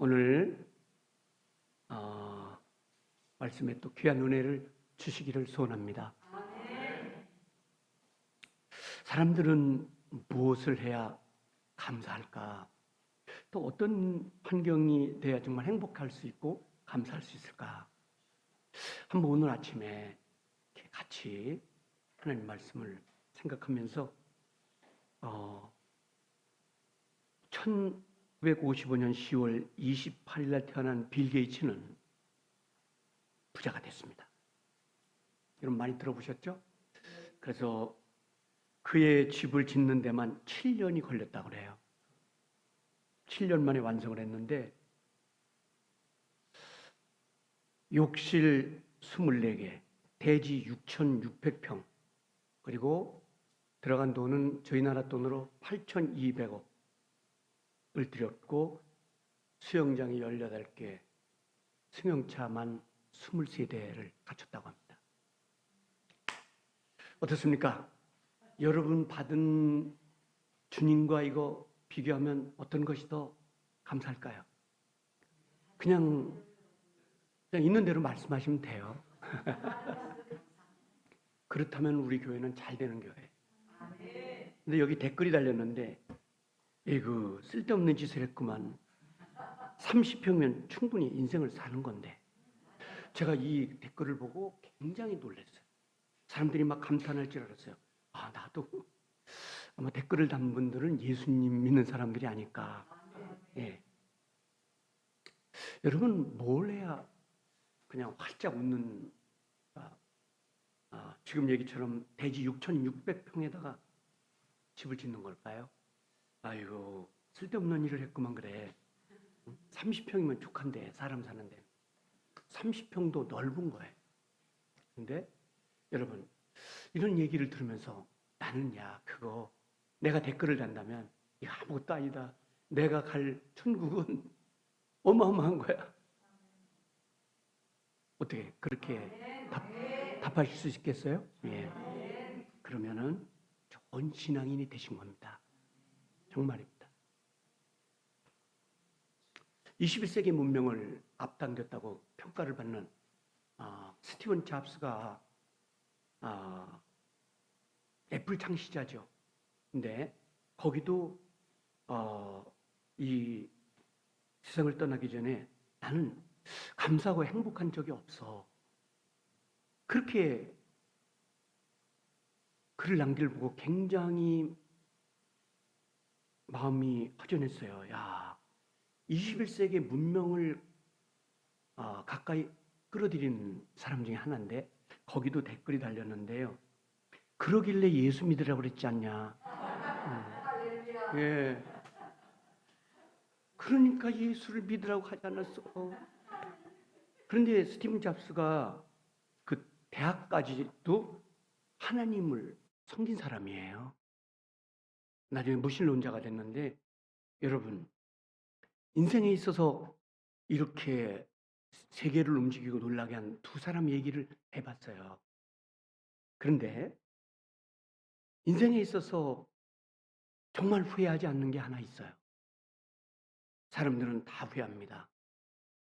오늘 말씀에 또 귀한 은혜를 주시기를 소원합니다. 사람들은 무엇을 해야 감사할까? 또 어떤 환경이 돼야 정말 행복할 수 있고 감사할 수 있을까? 한번 오늘 아침에 같이 하나님 말씀을 생각하면서 1955년 10월 28일 날 태어난 빌 게이츠는 부자가 됐습니다. 여러분 많이 들어보셨죠? 그래서 그의 집을 짓는 데만 7년이 걸렸다고 그래요. 7년 만에 완성을 했는데 욕실 24개, 대지 6,600평, 그리고 들어간 돈은 저희 나라 돈으로 8,200억을 들였고 수영장이 18개, 승용차만 23대를 갖췄다고 합니다. 어떻습니까? 여러분 받은 주님과 이거 비교하면 어떤 것이 더 감사할까요? 그냥 있는 대로 말씀하시면 돼요. 그렇다면 우리 교회는 잘 되는 교회. 근데 여기 댓글이 달렸는데 그 쓸데없는 짓을 했구만. 30평이면 충분히 인생을 사는 건데. 제가 이 댓글을 보고 굉장히 놀랐어요. 사람들이 막 감탄할 줄 알았어요. 나도 아마 댓글을 단 분들은 예수님 믿는 사람들이 아닐까. 예. 여러분 뭘 해야 그냥 활짝 웃는 지금 얘기처럼 대지 6,600평에다가 집을 짓는 걸까요? 아이고 쓸데없는 일을 했구만 그래. 30평이면 족한데 사람 사는데 30평도 넓은 거예요. 근데 여러분 이런 얘기를 들으면서 나는 그거 내가 댓글을 단다면 이거 아무것도 아니다. 내가 갈 천국은 어마어마한 거야. 어떻게 그렇게 답하실 수 있겠어요? 예. 그러면은 좋은 신앙인이 되신 겁니다. 정말입니다. 21세기 문명을 앞당겼다고 평가를 받는 스티븐 잡스가 애플 창시자죠. 근데 거기도 이 세상을 떠나기 전에 나는 감사하고 행복한 적이 없어. 그렇게 글을 남길 보고 굉장히 마음이 허전했어요. 21세기 문명을 가까이 끌어들이는 사람 중에 하나인데 거기도 댓글이 달렸는데요. 그러길래 예수 믿으라고 그랬지 않냐. 예. 그러니까 예수를 믿으라고 하지 않았어. 그런데 스티븐 잡스가 그 대학까지도 하나님을 섬긴 사람이에요. 나중에 무신론자가 됐는데 여러분 인생에 있어서 이렇게 세계를 움직이고 놀라게 한 두 사람 얘기를 해봤어요. 그런데 인생에 있어서 정말 후회하지 않는 게 하나 있어요. 사람들은 다 후회합니다.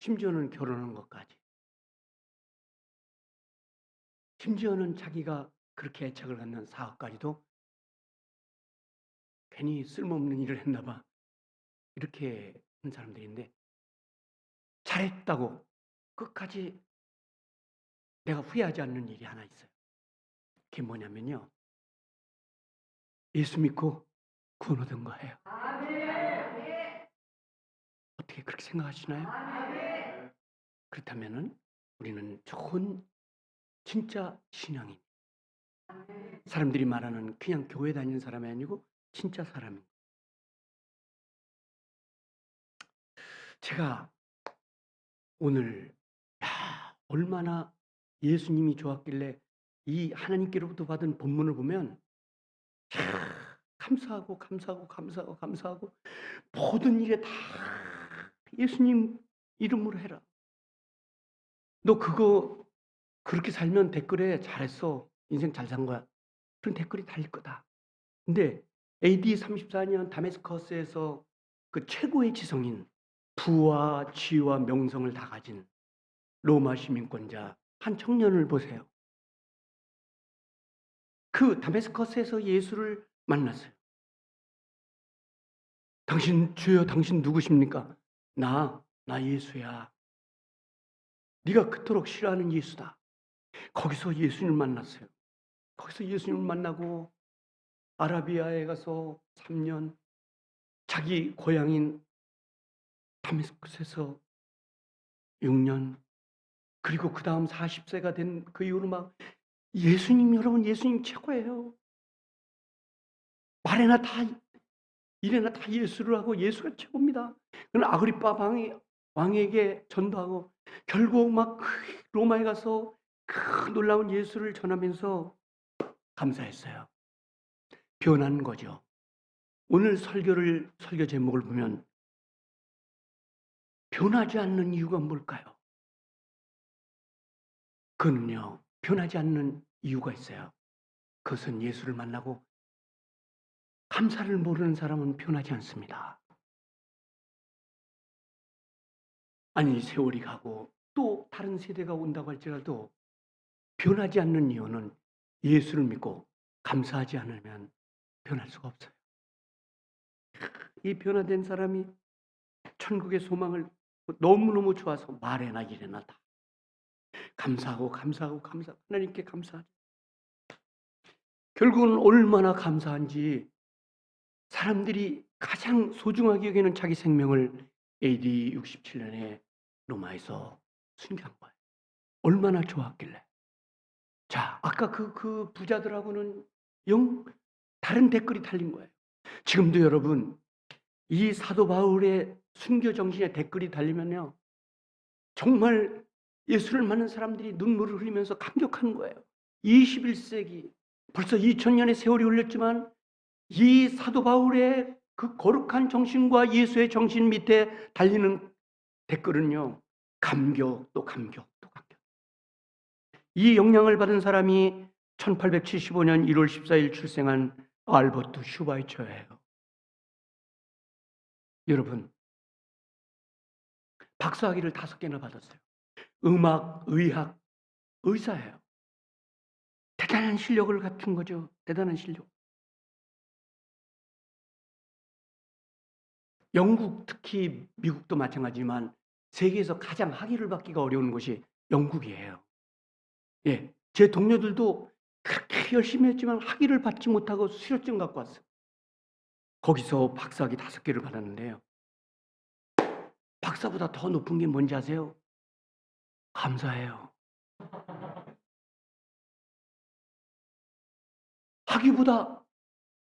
심지어는 결혼한 것까지. 심지어는 자기가 그렇게 애착을 갖는 사업까지도 괜히 쓸모없는 일을 했나 봐. 이렇게 하는 사람들인데 잘했다고 끝까지 내가 후회하지 않는 일이 하나 있어요. 그게 뭐냐면요. 예수 믿고 구원 얻은 거예요. 어떻게 그렇게 생각하시나요? 그렇다면은 우리는 좋은 진짜 신앙인. 사람들이 말하는 그냥 교회 다니는 사람이 아니고 진짜 사람입니다. 제가 오늘 얼마나 예수님이 좋았길래 이 하나님께로부터 받은 본문을 보면 감사하고 모든 일에 다 예수님 이름으로 해라. 너 그거 그렇게 살면 댓글에 잘했어. 인생 잘 산 거야. 그런 댓글이 달릴 거다. 근데 AD 34년 다메스커스에서 그 최고의 지성인 부와 지위와 명성을 다 가진 로마 시민권자 한 청년을 보세요. 그 다메스커스에서 예수를 만났어요. 당신 주여, 당신 누구십니까? 나 예수야. 네가 그토록 싫어하는 예수다. 거기서 예수님을 만났어요. 거기서 예수님을 만나고 아라비아에 가서 3년, 자기 고향인 다메스커스에서 6년, 그리고 그 다음 40세가 된 그 이후로 막 예수님, 여러분, 예수님 최고예요. 말에나 다 이래나 다 예수를 하고 예수가 최고입니다. 그는 아그리빠 왕에게 전도하고 결국 막 로마에 가서 그 놀라운 예수를 전하면서 감사했어요. 변한 거죠. 오늘 설교 제목을 보면 변하지 않는 이유가 뭘까요? 그는요, 변하지 않는 이유가 있어요. 그것은 예수를 만나고 감사를 모르는 사람은 변하지 않습니다. 아니, 세월이 가고 또 다른 세대가 온다고 할지라도 변하지 않는 이유는 예수를 믿고 감사하지 않으면 변할 수가 없어요. 이 변화된 사람이 천국의 소망을 너무너무 좋아서 말에나 이래나 다 감사하고 하나님께 감사하죠. 결국은 얼마나 감사한지 사람들이 가장 소중하게 여기는 자기 생명을 AD 67년에 로마에서 순교한 거예요. 얼마나 좋았길래. 자, 아까 그 부자들하고는 다른 댓글이 달린 거예요. 지금도 여러분, 이 사도 바울의 순교 정신에 댓글이 달리면요, 정말 예수를 만난 사람들이 눈물을 흘리면서 감격하는 거예요. 21세기, 벌써 2000년의 세월이 흘렀지만 이 사도 바울의 그 거룩한 정신과 예수의 정신 밑에 달리는 댓글은요, 감격, 또 감격, 또 감격. 이 영향을 받은 사람이 1875년 1월 14일 출생한 알버트 슈바이처예요. 여러분, 박사학위를 5개나 받았어요. 음악, 의학, 의사예요. 대단한 실력을 갖춘 거죠. 대단한 실력. 영국, 특히 미국도 마찬가지지만 세계에서 가장 학위를 받기가 어려운 곳이 영국이에요. 예, 제 동료들도 그렇게 열심히 했지만 학위를 받지 못하고 수료증 갖고 왔어요. 거기서 박사학위 5개를 받았는데요. 박사보다 더 높은 게 뭔지 아세요? 감사해요. 학위보다,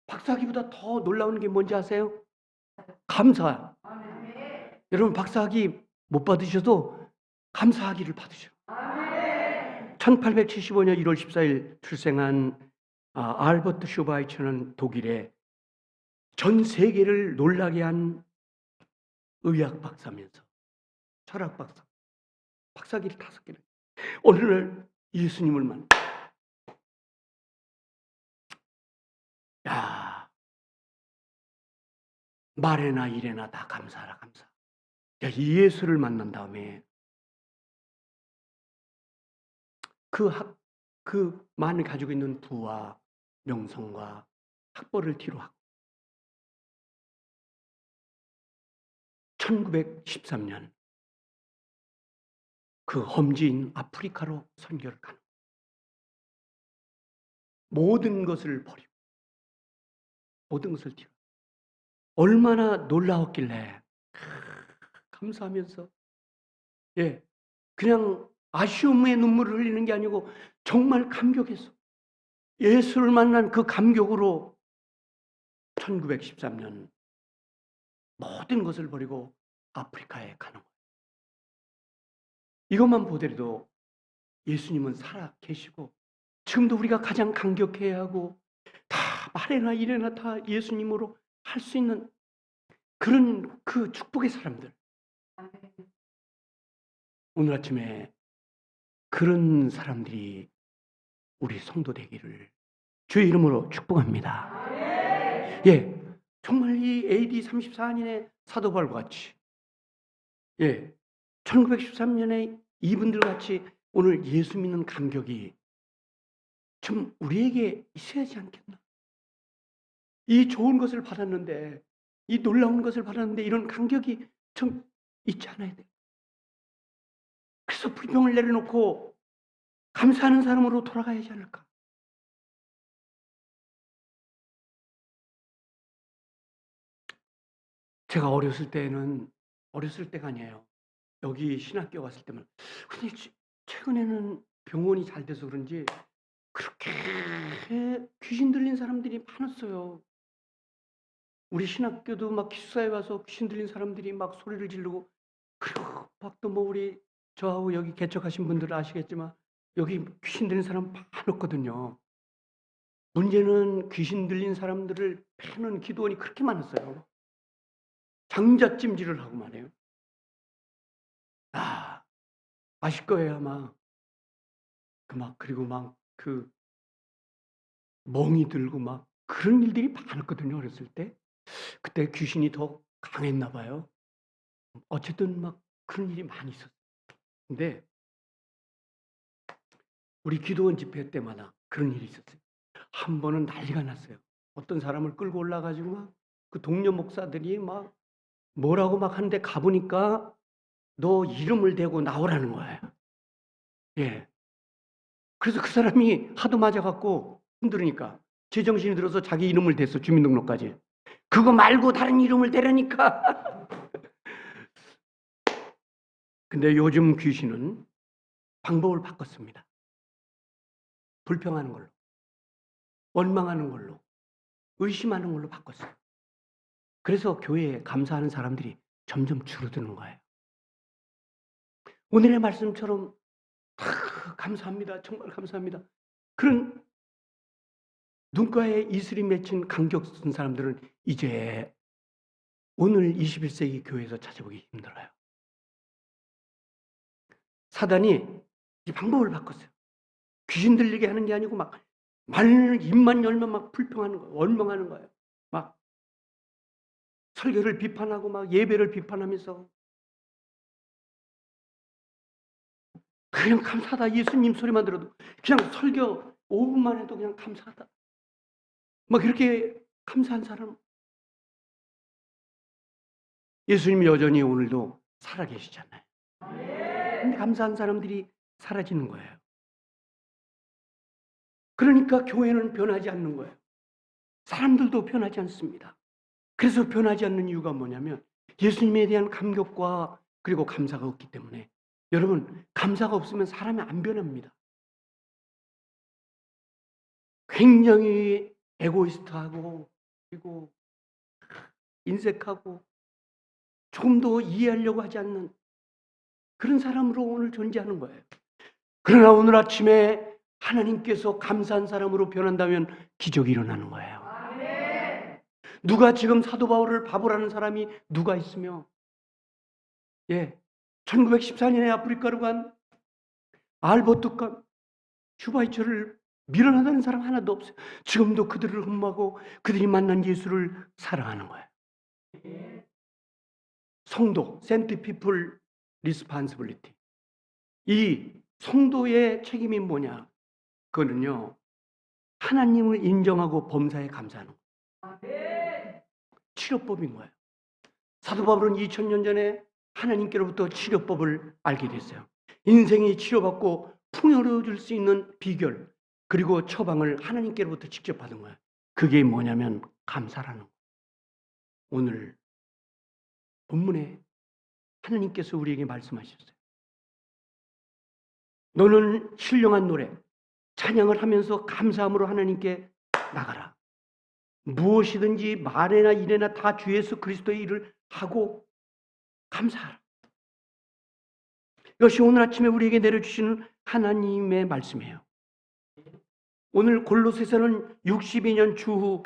박사학위보다 더 놀라운 게 뭔지 아세요? 감사. 여러분, 박사학위 못 받으셔도 감사학위를 받으셔. 1875년 1월 14일 출생한 알버트 슈바이처는 독일에 전 세계를 놀라게 한 의학 박사면서 철학 박사, 박사학위를 5개를. 어느 날 예수님을 만나. 야, 말에나 일에나 다 감사하라, 감사. 야, 이 예수를 만난 다음에 그 만을 가지고 있는 부와 명성과 학벌을 뒤로하고 1913년 그 험지인 아프리카로 선교를 가는 거예요. 모든 것을 버리고 모든 것을 뒤로. 얼마나 놀라웠길래 감사하면서, 예, 그냥 아쉬움의 눈물을 흘리는 게 아니고 정말 감격했어. 예수를 만난 그 감격으로 1913년 모든 것을 버리고 아프리카에 가는 거예요. 이것만 보더라도 예수님은 살아 계시고 지금도 우리가 가장 감격해야 하고 다 말에나 일에나 다 예수님으로 할 수 있는 그런 그 축복의 사람들. 오늘 아침에 그런 사람들이 우리 성도 되기를 주의 이름으로 축복합니다. 예, 정말 이 AD 34년의 사도 바울과 같이 예, 1913년에 이분들 같이 오늘 예수 믿는 감격이 좀 우리에게 있어야지 않겠나? 이 좋은 것을 받았는데, 이 놀라운 것을 받았는데 이런 감격이 좀 있지 않아야 돼요. 그래서 불평을 내려놓고 감사하는 사람으로 돌아가야지 않을까? 제가 어렸을 때가 아니에요. 여기 신학교 갔을 때만. 근데 최근에는 병원이 잘 돼서 그런지 그렇게 귀신 들린 사람들이 많았어요. 우리 신학교도 막 기숙사에 와서 귀신 들린 사람들이 막 소리를 지르고, 그리고 막 또 뭐 우리 저하고 여기 개척하신 분들은 아시겠지만 여기 귀신 들린 사람 많았거든요. 문제는 귀신 들린 사람들을 패는 기도원이 그렇게 많았어요. 장자찜질을 하고 말해요. 아, 아실 거예요 아마. 그리고 막 멍이 들고 막 그런 일들이 많았거든요 어렸을 때. 그때 귀신이 더 강했나 봐요. 어쨌든 막 그런 일이 많이 있었어요. 근데 우리 기도원 집회 때마다 그런 일이 있었어요. 한 번은 난리가 났어요. 어떤 사람을 끌고 올라 가지고 막 그 동료 목사들이 막 뭐라고 막 하는데 가보니까 너 이름을 대고 나오라는 거예요. 예. 그래서 그 사람이 하도 맞아갖고 힘들으니까 제정신이 들어서 자기 이름을 댔어, 주민등록까지. 그거 말고 다른 이름을 대라니까. 근데 요즘 귀신은 방법을 바꿨습니다. 불평하는 걸로, 원망하는 걸로, 의심하는 걸로 바꿨어요. 그래서 교회에 감사하는 사람들이 점점 줄어드는 거예요. 오늘의 말씀처럼 감사합니다. 정말 감사합니다. 그런 눈가에 이슬이 맺힌 감격 쓴 사람들은 이제 오늘 21세기 교회에서 찾아보기 힘들어요. 사단이 이 방법을 바꿨어요. 귀신 들리게 하는 게 아니고 막 입만 열면 막 불평하는 거예요. 원망하는 거예요. 막 설교를 비판하고 막 예배를 비판하면서 그냥 감사하다. 예수님 소리만 들어도 그냥 설교 5분만 해도 그냥 감사하다. 막 이렇게 감사한 사람. 예수님이 여전히 오늘도 살아계시잖아요. 근데 감사한 사람들이 사라지는 거예요. 그러니까 교회는 변하지 않는 거예요. 사람들도 변하지 않습니다. 그래서 변하지 않는 이유가 뭐냐면 예수님에 대한 감격과 그리고 감사가 없기 때문에. 여러분, 감사가 없으면 사람이 안 변합니다. 굉장히 에고이스트하고 그리고 인색하고 조금 더 이해하려고 하지 않는 그런 사람으로 오늘 존재하는 거예요. 그러나 오늘 아침에 하나님께서 감사한 사람으로 변한다면 기적이 일어나는 거예요. 누가 지금 사도 바울을 바보라는 사람이 누가 있으며, 예, 1914년에 아프리카로 간 알버트 슈바이처를 밀어내는 사람 하나도 없어요. 지금도 그들을 흠모하고 그들이 만난 예수를 사랑하는 거예요. 성도, Sent People Responsibility. 이 성도의 책임이 뭐냐? 그거는요, 하나님을 인정하고 범사에 감사하는 거예요. 치료법인 거예요. 사도 바울은 2000년 전에 하나님께로부터 치료법을 알게 됐어요. 인생이 치료받고 풍요로워질 수 있는 비결, 그리고 처방을 하나님께로부터 직접 받은 거예요. 그게 뭐냐면 감사라는 거예요. 오늘 본문에 하나님께서 우리에게 말씀하셨어요. 너는 신령한 노래, 찬양을 하면서 감사함으로 하나님께 나가라. 무엇이든지 말에나 일에나 다 주 예수 그리스도의 일을 하고 감사하라. 이것이 오늘 아침에 우리에게 내려주시는 하나님의 말씀이에요. 오늘 골로새서는 62년 주후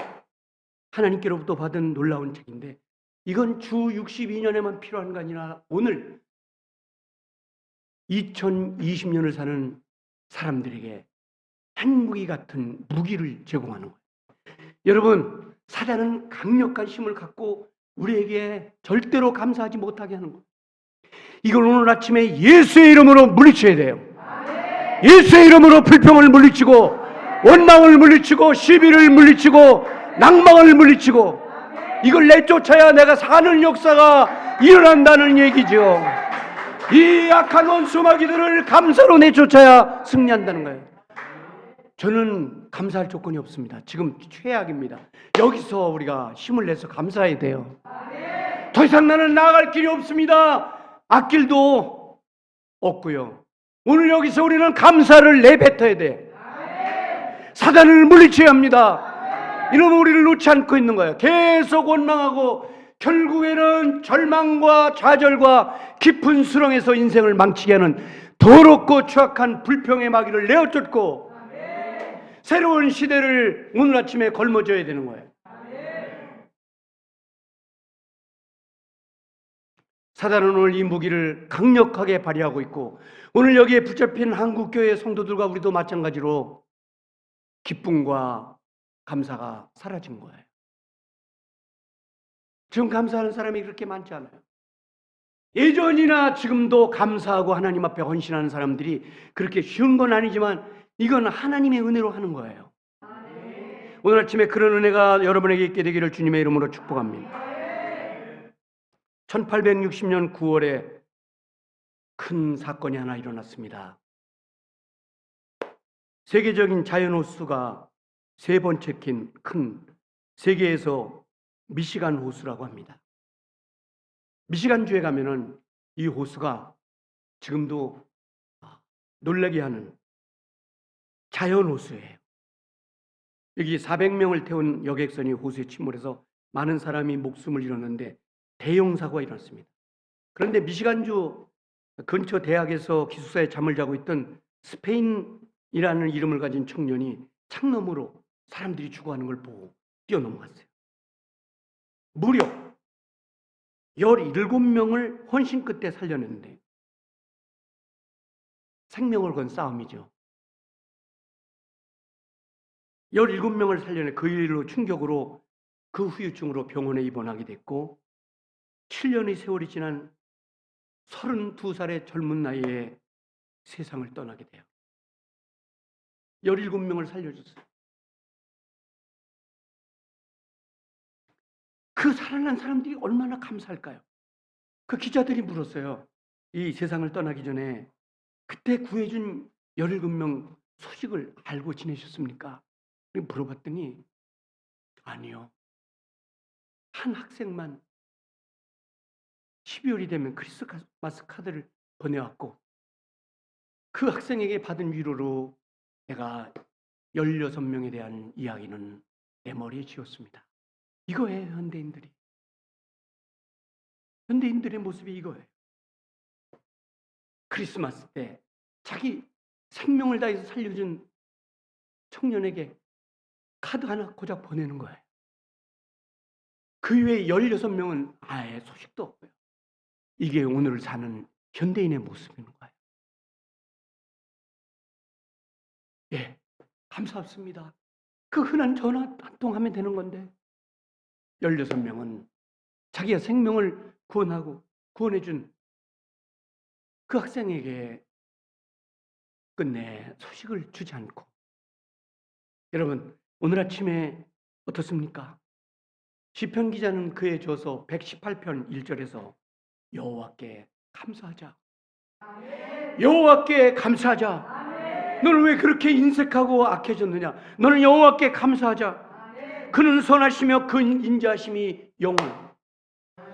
하나님께로부터 받은 놀라운 책인데, 이건 주 62년에만 필요한 거 아니라 오늘 2020년을 사는 사람들에게 행무기 같은 무기를 제공하는 거예요. 여러분, 사단은 강력한 힘을 갖고 우리에게 절대로 감사하지 못하게 하는 거예요. 이걸 오늘 아침에 예수의 이름으로 물리쳐야 돼요. 예수의 이름으로 불평을 물리치고 원망을 물리치고 시비를 물리치고 낭망을 물리치고 이걸 내쫓아야 내가 사는 역사가 일어난다는 얘기죠. 이 악한 원수 마귀들을 감사로 내쫓아야 승리한다는 거예요. 저는 감사할 조건이 없습니다. 지금 최악입니다. 여기서 우리가 힘을 내서 감사해야 돼요. 더 이상 나는 나아갈 길이 없습니다. 앞길도 없고요. 오늘 여기서 우리는 감사를 내뱉어야 돼. 사단을 물리쳐야 합니다. 이놈은 우리를 놓지 않고 있는 거예요. 계속 원망하고 결국에는 절망과 좌절과 깊은 수렁에서 인생을 망치게 하는 더럽고 추악한 불평의 마귀를 내어쫓고 새로운 시대를 오늘 아침에 걸머져야 되는 거예요. 사단은 오늘 이 무기를 강력하게 발휘하고 있고 오늘 여기에 붙잡힌 한국교회 성도들과 우리도 마찬가지로 기쁨과 감사가 사라진 거예요. 지금 감사하는 사람이 그렇게 많지 않아요. 예전이나 지금도 감사하고 하나님 앞에 헌신하는 사람들이 그렇게 쉬운 건 아니지만 이건 하나님의 은혜로 하는 거예요. 오늘 아침에 그런 은혜가 여러분에게 있게 되기를 주님의 이름으로 축복합니다. 1860년 9월에 큰 사건이 하나 일어났습니다. 세계적인 자연 호수가 세 번째 큰 세계에서 미시간 호수라고 합니다. 미시간주에 가면은 이 호수가 지금도 놀라게 하는 자연 호수예요. 여기 400명을 태운 여객선이 호수에 침몰해서 많은 사람이 목숨을 잃었는데 대형 사고가 일어났습니다. 그런데 미시간주 근처 대학에서 기숙사에 잠을 자고 있던 스페인이라는 이름을 가진 청년이 창너머로 사람들이 죽어가는 걸 보고 뛰어넘어갔어요. 무려 17명을 혼신 끝에 살려냈는데 생명을 건 싸움이죠. 17명을 살려내 그 일로 충격으로 그 후유증으로 병원에 입원하게 됐고 7년의 세월이 지난 32살의 젊은 나이에 세상을 떠나게 돼요. 17명을 살려줬어요. 그 살아난 사람들이 얼마나 감사할까요? 그 기자들이 물었어요. 이 세상을 떠나기 전에 그때 구해준 17명 소식을 알고 지내셨습니까? 물어봤더니 아니요. 한 학생만 12월이 되면 크리스마스 카드를 보내왔고 그 학생에게 받은 위로로 내가 16명에 대한 이야기는 내 머리에 지웠습니다. 이거예요, 현대인들이. 현대인들의 모습이 이거예요. 크리스마스 때 자기 생명을 다해서 살려준 청년에게 카드 하나 고작 보내는 거예요. 그 외에 16명은 아예 소식도 없고요. 이게 오늘 사는 현대인의 모습인 거예요. 예, 감사합니다. 그 흔한 전화 한 통 하면 되는 건데 16명은 자기가 생명을 구원해준 그 학생에게 끝내 소식을 주지 않고 여러분 오늘 아침에 어떻습니까? 시편 기자는 그에 줘서 118편 1절에서 여호와께 감사하자. 여호와께 감사하자. 너는 왜 그렇게 인색하고 악해졌느냐? 너는 여호와께 감사하자. 그는 선하시며 그 인자하심이 영원.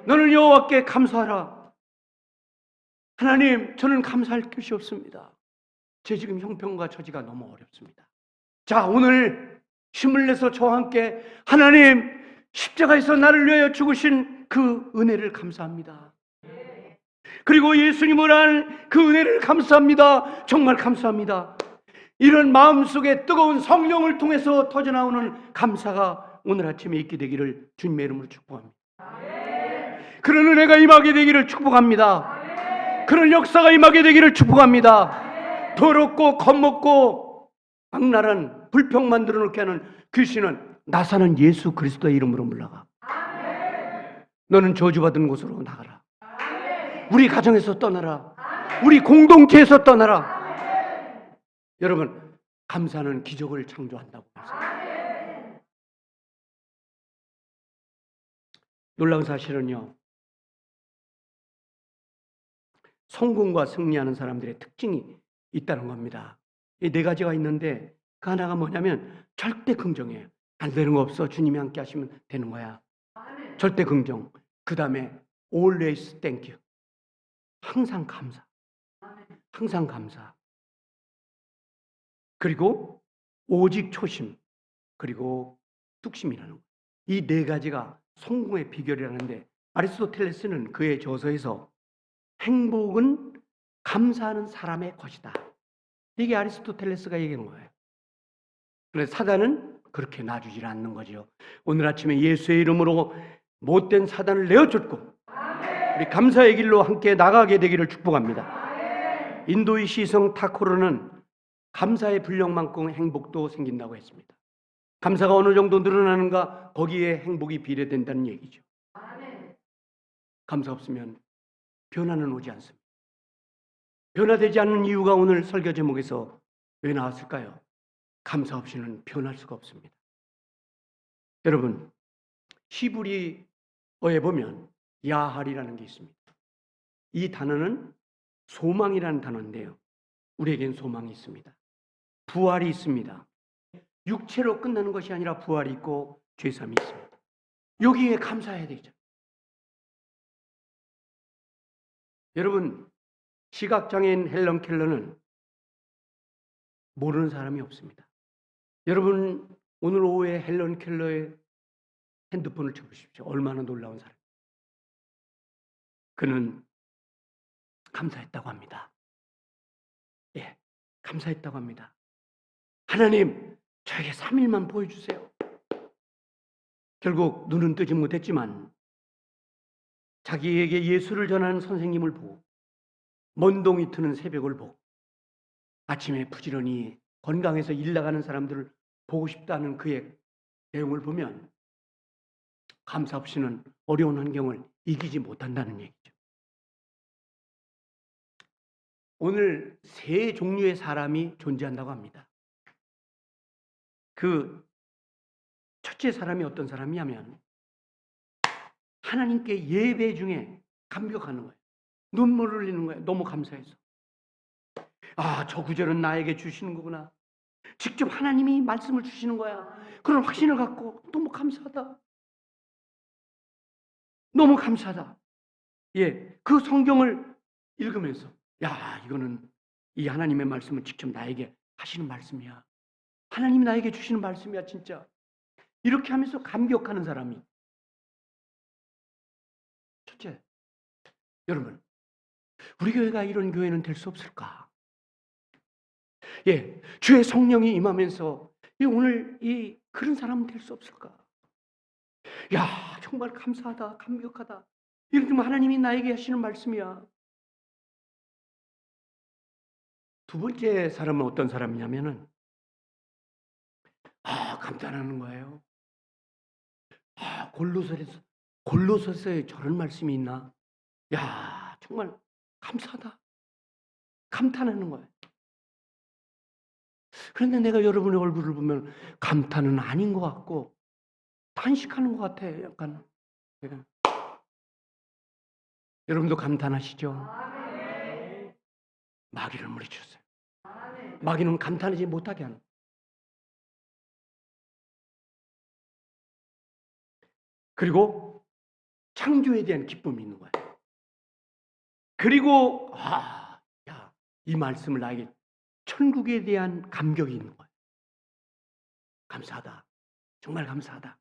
너는 여호와께 감사하라. 하나님, 저는 감사할 것이 없습니다. 제 지금 형편과 처지가 너무 어렵습니다. 자, 오늘 힘을 내서 저와 함께 하나님 십자가에서 나를 위하여 죽으신 그 은혜를 감사합니다. 그리고 예수님을 한 그 은혜를 감사합니다. 정말 감사합니다. 이런 마음속에 뜨거운 성령을 통해서 터져나오는 감사가 오늘 아침에 있게 되기를 주님의 이름으로 축복합니다. 그런 은혜가 임하게 되기를 축복합니다. 그런 역사가 임하게 되기를 축복합니다. 더럽고 겁먹고 악랄한 불평 만들어 놓게 하는 귀신은 나사는 예수 그리스도의 이름으로 물러가. 너는 저주받은 곳으로 나가라. 우리 가정에서 떠나라. 우리 공동체에서 떠나라. 여러분, 감사는 기적을 창조한다고 했어요. 놀라운 사실은요, 성공과 승리하는 사람들의 특징이 있다는 겁니다. 이 네 가지가 있는데 그 하나가 뭐냐면 절대 긍정이에요. 안 되는 거 없어. 주님이 함께 하시면 되는 거야. 절대 긍정. 그 다음에 always thank you. 항상 감사. 항상 감사. 그리고 오직 초심. 그리고 뚝심이라는 거. 이 네 가지가 성공의 비결이라는데 아리스토텔레스는 그의 저서에서 행복은 감사하는 사람의 것이다. 이게 아리스토텔레스가 얘기한 거예요. 그래서 사단은 그렇게 놔주질 않는 거죠. 오늘 아침에 예수의 이름으로 못된 사단을 내어쫓고 우리 감사의 길로 함께 나가게 되기를 축복합니다. 인도의 시성 타코르는 감사의 분량만큼 행복도 생긴다고 했습니다. 감사가 어느 정도 늘어나는가 거기에 행복이 비례된다는 얘기죠. 감사 없으면 변화는 오지 않습니다. 변화되지 않는 이유가 오늘 설교 제목에서 왜 나왔을까요? 감사 없이는 변할 수가 없습니다. 여러분, 히브리어에 보면 야할이라는 게 있습니다. 이 단어는 소망이라는 단어인데요. 우리에겐 소망이 있습니다. 부활이 있습니다. 육체로 끝나는 것이 아니라 부활이 있고 죄사함이 있습니다. 여기에 감사해야 되죠. 여러분, 시각장애인 헬런 켈러는 모르는 사람이 없습니다. 여러분, 오늘 오후에 헬런 켈러의 핸드폰을 쳐보십시오. 얼마나 놀라운 사람. 그는 감사했다고 합니다. 예, 감사했다고 합니다. 하나님, 저에게 3일만 보여주세요. 결국 눈은 뜨지 못했지만 자기에게 예수를 전하는 선생님을 보고 먼동이 트는 새벽을 보고 아침에 부지런히 건강해서 일 나가는 사람들을 보고 싶다는 그의 내용을 보면 감사 없이는 어려운 환경을 이기지 못한다는 얘기죠. 오늘 세 종류의 사람이 존재한다고 합니다. 그 첫째 사람이 어떤 사람이냐면 하나님께 예배 중에 감격하는 거예요. 눈물을 흘리는 거예요. 너무 감사해서. 아, 저 구절은 나에게 주시는 거구나. 직접 하나님이 말씀을 주시는 거야. 그런 확신을 갖고 너무 감사하다. 너무 감사하다. 예, 그 성경을 읽으면서 야, 이거는 이 하나님의 말씀은 직접 나에게 하시는 말씀이야. 하나님이 나에게 주시는 말씀이야, 진짜. 이렇게 하면서 감격하는 사람이 첫째. 여러분, 우리 교회가 이런 교회는 될 수 없을까? 예, 주의 성령이 임하면서 오늘 이 그런 사람은 될 수 없을까? 야, 정말 감사하다, 감격하다. 이렇게 좀 하나님이 나에게 하시는 말씀이야. 두 번째 사람은 어떤 사람이냐면은 감탄하는 거예요. 골로새서에 저런 말씀이 있나? 야, 정말 감사하다. 감탄하는 거예요. 그런데 내가 여러분의 얼굴을 보면 감탄은 아닌 것 같고 탄식하는 것 같아. 약간. 여러분도 감탄하시죠? 마귀를 물리쳤어요. 마귀는 감탄하지 못하게 하는. 그리고 창조에 대한 기쁨이 있는 거예요. 그리고 이 말씀을 나에게 천국에 대한 감격이 있는 거예요. 감사하다. 정말 감사하다.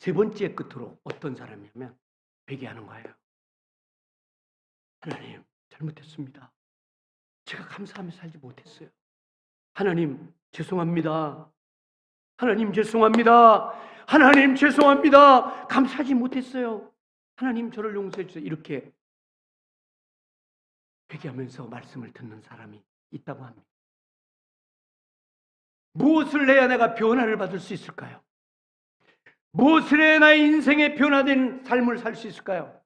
세 번째 끝으로 어떤 사람이냐면 회개하는 거예요. 하나님, 잘못했습니다. 제가 감사하며 살지 못했어요. 하나님, 죄송합니다. 하나님, 죄송합니다. 하나님, 죄송합니다. 감사하지 못했어요. 하나님, 저를 용서해 주세요. 이렇게 회개하면서 말씀을 듣는 사람이 있다고 합니다. 무엇을 해야 내가 변화를 받을 수 있을까요? 무엇을 해야 나의 인생에 변화된 삶을 살 수 있을까요?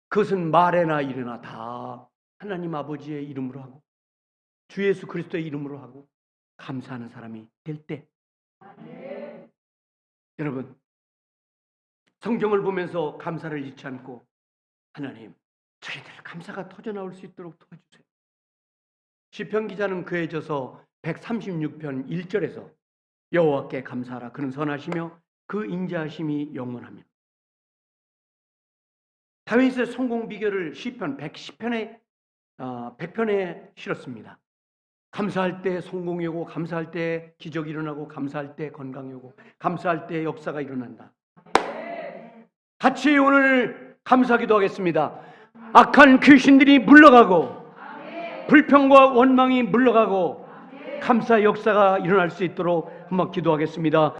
그것은 말에나 일에나 다 하나님 아버지의 이름으로 하고 주 예수 그리스도의 이름으로 하고 감사하는 사람이 될 때, 여러분 성경을 보면서 감사를 잃지 않고 하나님 저희들 감사가 터져나올 수 있도록 도와주세요. 시편 기자는 그에 져서 136편 1절에서 여호와께 감사하라 그는 선하시며 그 인자하심이 영원하며, 다윗의 성공 비결을 시편 110편에 100편에 실었습니다. 감사할 때 성공이 오고, 감사할 때 기적이 일어나고, 감사할 때 건강이 오고, 감사할 때 역사가 일어난다. 같이 오늘 감사기도 하겠습니다. 악한 귀신들이 물러가고, 불평과 원망이 물러가고, 감사의 역사가 일어날 수 있도록 한번 기도하겠습니다.